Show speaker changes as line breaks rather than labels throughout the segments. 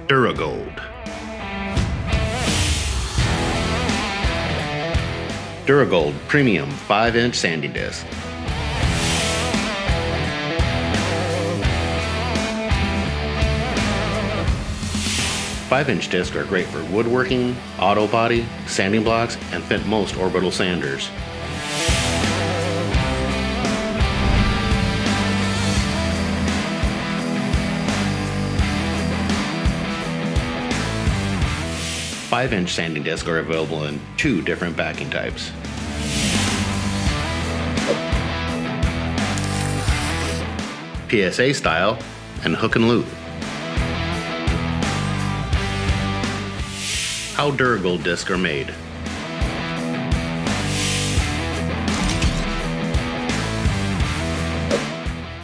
Dura-Gold. Dura-Gold Premium 5-inch sanding disc. Five-inch discs are great for woodworking, auto body, sanding blocks, and fit most orbital sanders. Five-inch sanding discs are available in two different backing types. PSA style and hook and loop. How Dura-Gold discs are made.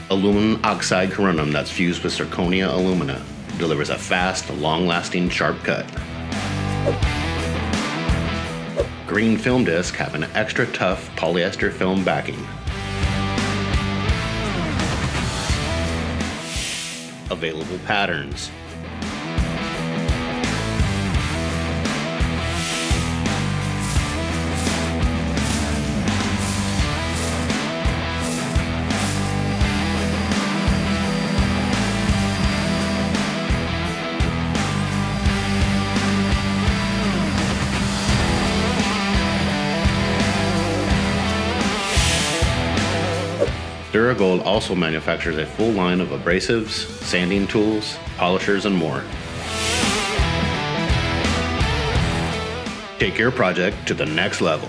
Aluminum oxide corundum that's fused with zirconia alumina delivers a fast, long-lasting, sharp cut. Green film discs have an extra tough polyester film backing. Available patterns. Dura-Gold also manufactures a full line of abrasives, sanding tools, polishers, and more. Take your project to the next level.